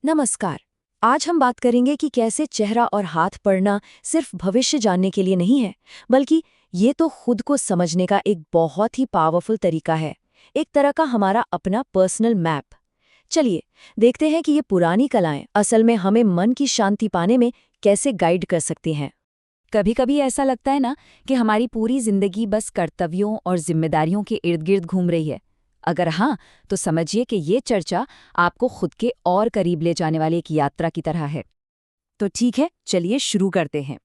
नमस्कार। आज हम बात करेंगे कि कैसे चेहरा और हाथ पढ़ना सिर्फ भविष्य जानने के लिए नहीं है, बल्कि ये तो खुद को समझने का एक बहुत ही पावरफुल तरीका है, एक तरह का हमारा अपना पर्सनल मैप। चलिए देखते हैं कि ये पुरानी कलाएं असल में हमें मन की शांति पाने में कैसे गाइड कर सकती हैं। कभी कभी ऐसा लगता है ना कि हमारी पूरी जिंदगी बस कर्तव्यों और जिम्मेदारियों के इर्द गिर्द घूम रही है। अगर हाँ, तो समझिए कि ये चर्चा आपको खुद के और करीब ले जाने वाली एक यात्रा की तरह है। तो ठीक है, चलिए शुरू करते हैं।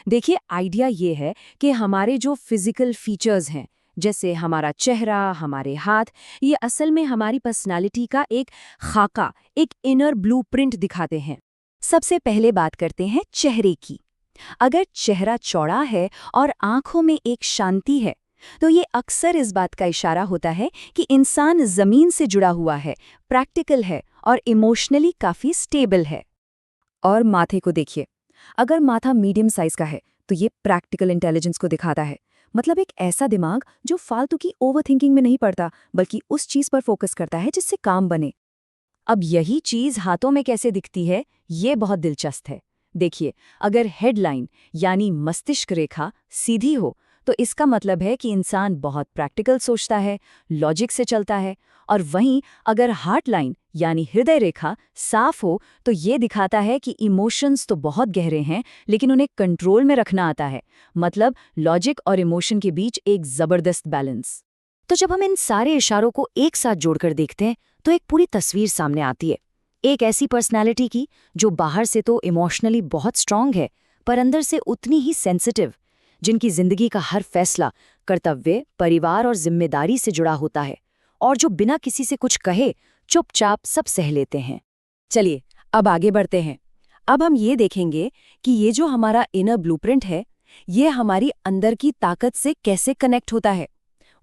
देखिए, आइडिया ये है कि हमारे जो फिजिकल फीचर्स हैं, जैसे हमारा चेहरा, हमारे हाथ, ये असल में हमारी पर्सनालिटी का एक खाका, एक इनर ब्लूप्रिंट दिखाते हैं। सबसे पहले बात करते हैं चेहरे की। अगर चेहरा चौड़ा है और आंखों में एक शांति है, तो ये अक्सर इस बात का इशारा होता है कि इंसान जमीन से जुड़ा हुआ है, प्रैक्टिकल है और इमोशनली काफी स्टेबल है। और माथे को देखिए, अगर माथा मीडियम साइज का है, तो ये प्रैक्टिकल इंटेलिजेंस को दिखाता है। मतलब एक ऐसा दिमाग जो फालतू की ओवरथिंकिंग में नहीं पड़ता, बल्कि उस चीज पर फोकस करता है जिससे काम बने। अब यही चीज हाथों में कैसे दिखती है, ये बहुत दिलचस्प है। देखिए, अगर हेडलाइन यानी मस्तिष्क रेखा सीधी हो, तो इसका मतलब है कि इंसान बहुत प्रैक्टिकल सोचता है, लॉजिक से चलता है। और वहीं अगर हार्ट लाइन यानी हृदय रेखा साफ हो, तो ये दिखाता है कि इमोशंस तो बहुत गहरे हैं, लेकिन उन्हें कंट्रोल में रखना आता है। मतलब लॉजिक और इमोशन के बीच एक जबरदस्त बैलेंस। तो जब हम इन सारे इशारों को एक साथ जोड़कर देखते हैं, तो एक पूरी तस्वीर सामने आती है। एक ऐसी पर्सनैलिटी की जो बाहर से तो इमोशनली बहुत स्ट्रांग है, पर अंदर से उतनी ही सेंसिटिव, जिनकी जिंदगी का हर फैसला कर्तव्य, परिवार और जिम्मेदारी से जुड़ा होता है, और जो बिना किसी से कुछ कहे चुपचाप सब सह लेते हैं। चलिए, अब आगे बढ़ते हैं। अब हम ये देखेंगे कि ये जो हमारा इनर ब्लूप्रिंट है, ये हमारी अंदर की ताकत से कैसे कनेक्ट होता है।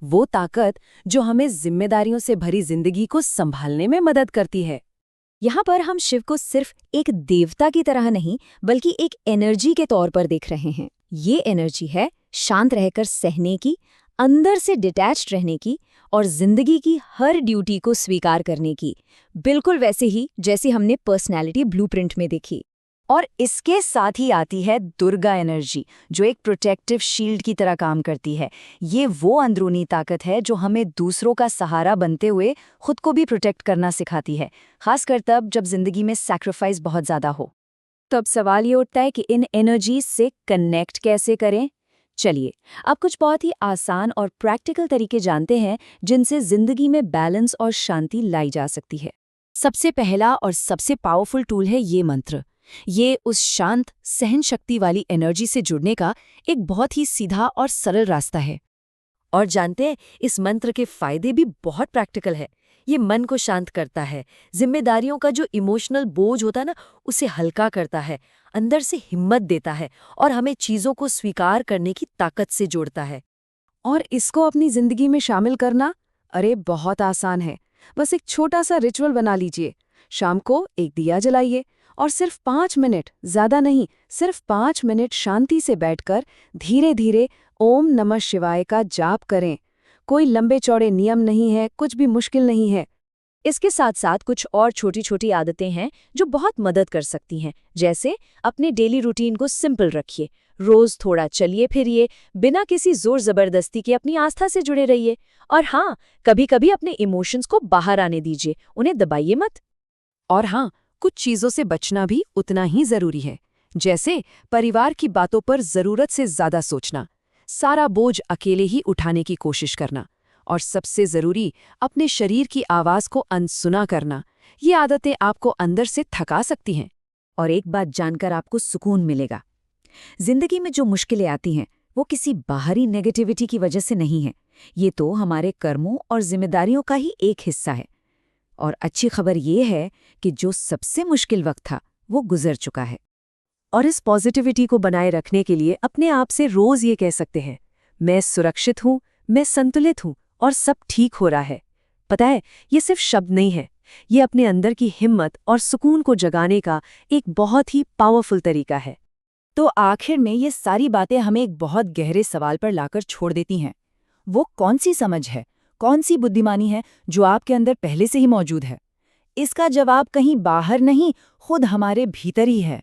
वो ताकत जो हमें जिम्मेदारियों से भरी जिंदगी को संभालने में मदद करती है। यहाँ पर हम शिव को सिर्फ एक देवता की तरह नहीं, बल्कि एक एनर्जी के तौर पर देख रहे हैं। ये एनर्जी है शांत रहकर सहने की, अंदर से डिटैच्ड रहने की और जिंदगी की हर ड्यूटी को स्वीकार करने की, बिल्कुल वैसे ही जैसे हमने पर्सनैलिटी ब्लूप्रिंट में देखी। और इसके साथ ही आती है दुर्गा एनर्जी, जो एक प्रोटेक्टिव शील्ड की तरह काम करती है। ये वो अंदरूनी ताकत है जो हमें दूसरों का सहारा बनते हुए खुद को भी प्रोटेक्ट करना सिखाती है, खासकर तब जब जिंदगी में सैक्रिफाइस बहुत ज़्यादा हो। तो अब सवाल ये उठता है कि इन एनर्जीज से कनेक्ट कैसे करें। चलिए, अब कुछ बहुत ही आसान और प्रैक्टिकल तरीके जानते हैं जिनसे जिंदगी में बैलेंस और शांति लाई जा सकती है। सबसे पहला और सबसे पावरफुल टूल है ये मंत्र। ये उस शांत सहन शक्ति वाली एनर्जी से जुड़ने का एक बहुत ही सीधा और सरल रास्ता है। और जानते हैं, इस मंत्र के फायदे भी बहुत प्रैक्टिकल है। ये मन को शांत करता है, जिम्मेदारियों का जो इमोशनल बोझ होता है ना, उसे हल्का करता है, अंदर से हिम्मत देता है और हमें चीजों को स्वीकार करने की ताकत से जोड़ता है। और इसको अपनी जिंदगी में शामिल करना, अरे बहुत आसान है। बस एक छोटा सा रिचुअल बना लीजिए। शाम को एक दिया जलाइए और सिर्फ 5 मिनट, ज्यादा नहीं, सिर्फ 5 मिनट शांति से बैठकर धीरे धीरे ओम नमः शिवाय का जाप करें। कोई लंबे चौड़े नियम नहीं है, कुछ भी मुश्किल नहीं है। इसके साथ साथ कुछ और छोटी छोटी आदतें हैं जो बहुत मदद कर सकती हैं। जैसे अपने डेली रूटीन को सिंपल रखिए, रोज थोड़ा चलिए फिरिए, बिना किसी जोर जबरदस्ती के अपनी आस्था से जुड़े रहिए। और हाँ, कभी कभी अपने इमोशंस को बाहर आने दीजिए, उन्हें दबाइए मत। और हाँ, कुछ चीजों से बचना भी उतना ही जरूरी है। जैसे परिवार की बातों पर जरूरत से ज्यादा सोचना, सारा बोझ अकेले ही उठाने की कोशिश करना, और सबसे जरूरी, अपने शरीर की आवाज को अनसुना करना। ये आदतें आपको अंदर से थका सकती हैं। और एक बात जानकर आपको सुकून मिलेगा, जिंदगी में जो मुश्किलें आती हैं, वो किसी बाहरी नेगेटिविटी की वजह से नहीं है। ये तो हमारे कर्मों और जिम्मेदारियों का ही एक हिस्सा है। और अच्छी खबर ये है कि जो सबसे मुश्किल वक्त था, वो गुजर चुका है। और इस पॉजिटिविटी को बनाए रखने के लिए अपने आप से रोज ये कह सकते हैं, मैं सुरक्षित हूँ, मैं संतुलित हूँ और सब ठीक हो रहा है। पता है, ये सिर्फ शब्द नहीं है, ये अपने अंदर की हिम्मत और सुकून को जगाने का एक बहुत ही पावरफुल तरीका है। तो आखिर में ये सारी बातें हमें एक बहुत गहरे सवाल पर लाकर छोड़ देती हैं। वो कौन सी समझ है, कौन सी बुद्धिमानी है जो आपके अंदर पहले से ही मौजूद है? इसका जवाब कहीं बाहर नहीं, खुद हमारे भीतर ही है।